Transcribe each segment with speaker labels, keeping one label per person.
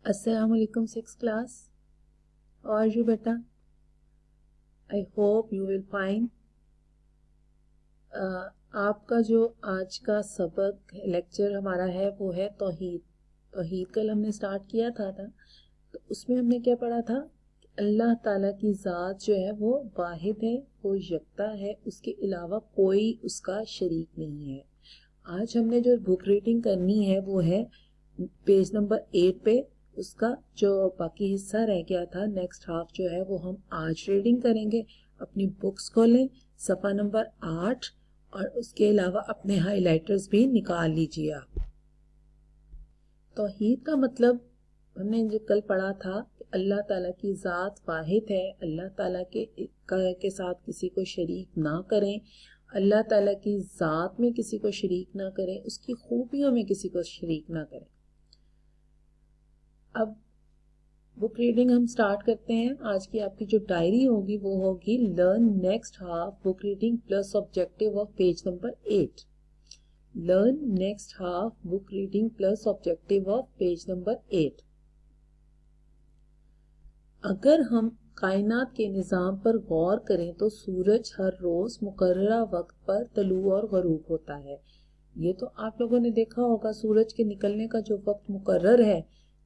Speaker 1: अस्सलाम वालेकुम six class. और यू बेटा, I hope you will fine. आपका जो आज का सबक लेक्चर हमारा है वो है तौहीद। तौहीद कल हमने स्टार्ट किया था ना, तो उसमें हमने क्या पढ़ा था? अल्लाह ताला की ज़ात जो है वो वाहिद है, वो यकता है, उसके अलावा कोई उसका शरीक नहीं है। आज हमने जो बुक रीडिंग करनी है वो है पेज नंबर 8 पे। उसका जो बाकी हिस्सा रह गया था, नेक्स्ट हाफ जो है वो हम आज रीडिंग करेंगे। अपनी बुक्स खोलें, सफ़ा नंबर 8, और उसके अलावा अपने हाइलाइटर्स भी निकाल लीजिए आप। तौहीद का मतलब हमने जो कल पढ़ा था कि अल्लाह ताला की ज़ात वाहिद है, अल्लाह ताला के साथ किसी को शरीक ना करें, अल्लाह ताला की ज़ात में किसी को शरीक ना करें, उसकी खूबियों में किसी को शरीक ना करें। अब बुक रीडिंग हम स्टार्ट करते हैं। आज की आपकी जो डायरी होगी वो होगी learn next half book reading plus objective of page number 8। Learn next half book reading plus objective of page number 8। अगर हम कायनात के निज़ाम पर गौर करें तो सूरज हर रोज मुकर्ररा वक्त पर तलू और गरूब होता है। ये तो आप लोगों ने देखा होगा, सूरज के निकलने का जो वक्त मुकर्रर है,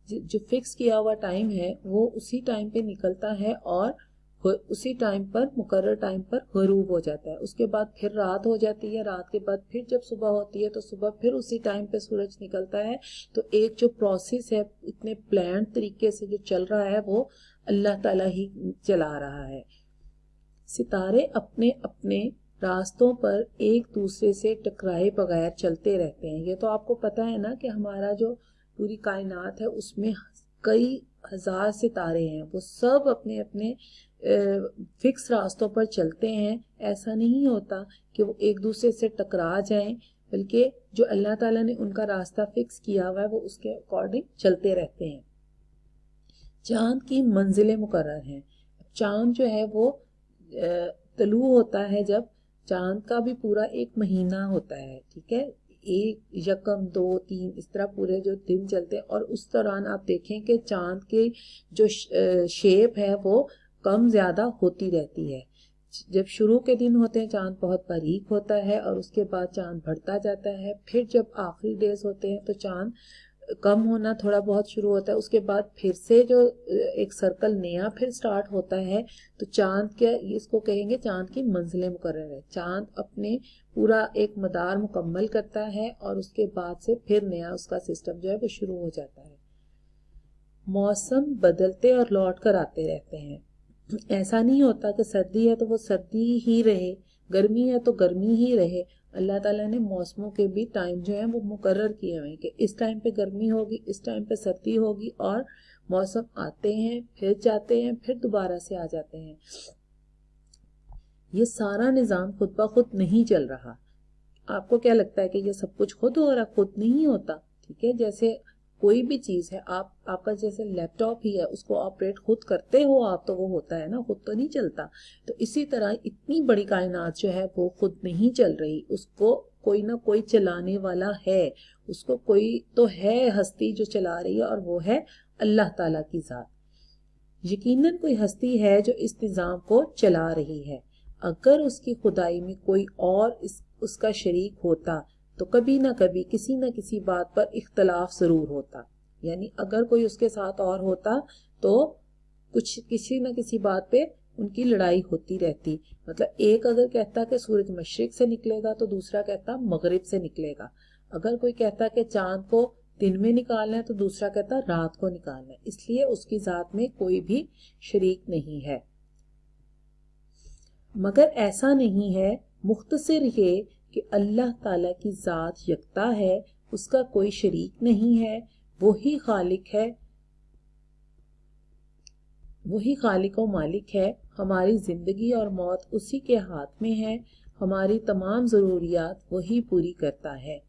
Speaker 1: जो फिक्स किया हुआ टाइम है, वो उसी टाइम पे निकलता है और उसी टाइम पर, मुकर्रर टाइम पर गरूब हो जाता है। उसके बाद फिर रात हो जाती है, रात के बाद फिर जब सुबह होती है तो सुबह फिर उसी टाइम पे सूरज निकलता है। तो एक जो प्रोसेस है इतने प्लान तरीके से जो चल रहा है वो अल्लाह ताला ही चला रहा है। सितारे अपने अपने रास्तों पर एक दूसरे से टकराए बगैर चलते रहते हैं। ये तो आपको पता है ना कि हमारा जो पूरी कायनात है उसमें कई हजार सितारे हैं, वो सब अपने अपने फिक्स रास्तों पर चलते हैं। ऐसा नहीं होता कि वो एक दूसरे से टकरा जाएं, बल्कि जो अल्लाह ताला ने उनका रास्ता फिक्स किया हुआ है वो उसके अकॉर्डिंग चलते रहते हैं। चांद की मंजिलें मुकर्रर हैं। चांद जो है वो तलू होता है जब चांद का भी पूरा एक महीना होता है, ठीक है, एक यकम 2 3 इस तरह पूरे जो दिन चलते हैं, और उस दौरान आप देखें कि चांद की जो शेप है वो कम ज़्यादा होती रहती है। जब शुरू के दिन होते हैं चांद बहुत बारीक होता है और उसके बाद चांद बढ़ता जाता है। फिर जब आखिरी डेज होते हैं तो चांद कम होना थोड़ा बहुत शुरू होता है। उसके बाद फिर से जो एक सर्कल नया फिर स्टार्ट होता है, तो चांद के इसको कहेंगे चांद की मंजिलें मुकर्रर है। चांद अपने पूरा एक मदार मुकम्मल करता है और उसके बाद से फिर नया उसका सिस्टम जो है वो शुरू हो जाता है। मौसम बदलते और लौट कर आते रहते हैं। ऐसा नहीं होता कि सर्दी है तो वो सर्दी ही रहे, गर्मी है तो गर्मी ही रहे। अल्लाह ताला ने मौसमों के भी टाइम जो है वो मुकर्रर किए हुए हैं कि इस टाइम पे गर्मी होगी, इस टाइम पे सर्दी होगी, और मौसम आते हैं फिर जाते हैं फिर दोबारा से आ जाते हैं। ये सारा निज़ाम खुद ब खुद नहीं चल रहा। आपको क्या लगता है कि ये सब कुछ खुद हो रहा? खुद नहीं होता, ठीक है। जैसे कोई भी चीज है, आपका जैसे लैपटॉप ही है, उसको ऑपरेट खुद करते हो आप तो वो होता है ना, खुद तो नहीं चलता। तो इसी तरह इतनी बड़ी कायनात जो है वो खुद नहीं चल रही, उसको कोई ना कोई चलाने वाला है, उसको कोई तो है हस्ती जो चला रही है, और वो है अल्लाह ताला की जात। यकीनन कोई हस्ती है जो इस निज़ाम को चला रही है। अगर उसकी खुदाई में कोई और उसका शरीक होता तो कभी ना कभी किसी न किसी बात पर इख्तलाफ जरूर होता। यानी अगर कोई उसके साथ और होता तो कुछ किसी न किसी बात पे उनकी लड़ाई होती रहती। मतलब एक अगर कहता कि सूरज मशरिक से निकलेगा तो दूसरा कहता मगरिब से निकलेगा। अगर कोई कहता कि चांद को दिन में निकालना है तो दूसरा कहता रात को निकालना है। इसलिए उसकी जात में कोई भी शरीक नहीं है। मगर ऐसा नहीं है, मुख्तसर ये कि अल्लाह ताला की ज़ात यकता है, उसका कोई शरीक नहीं है, वही खालिक है, वही खालिक और मालिक है। हमारी ज़िंदगी और मौत उसी के हाथ में है, हमारी तमाम ज़रूरियात वही पूरी करता है,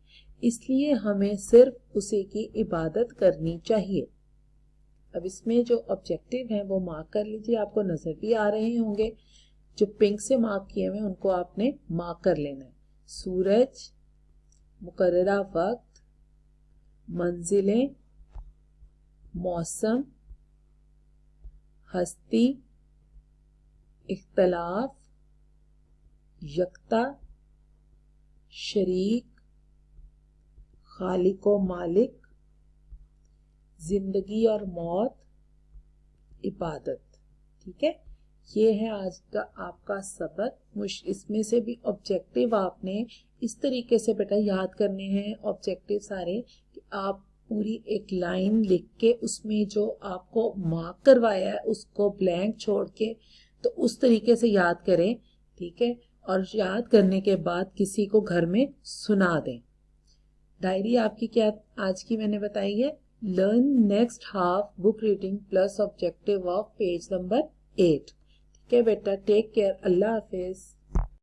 Speaker 1: इसलिए हमें सिर्फ उसी की इबादत करनी चाहिए। अब इसमें जो ऑब्जेक्टिव हैं वो मार्क कर लीजिए, आपको नज़र भी आ रहे होंगे। जो पिंक से मार्क किए हुए उनको आपने मार्क कर लेना है। सूरज, मुकर्ररा वक्त, मंजिलें, मौसम, हस्ती, इख्तलाफ, यकता, शरीक, खालिक व मालिक, जिंदगी और मौत, इबादत। ठीक है, ये है आज का आपका सबक। इसमें से भी ऑब्जेक्टिव आपने इस तरीके से बेटा याद करने हैं ऑब्जेक्टिव सारे, कि आप पूरी एक लाइन लिख के उसमें जो आपको मार्क करवाया है उसको ब्लैंक छोड़ के तो उस तरीके से याद करें। ठीक है, और याद करने के बाद किसी को घर में सुना दें। डायरी आपकी क्या आज की मैंने बताई है, learn next half book reading plus objective of page number 8। ठीक है बेटा, टेक केयर, अल्लाह हाफिज।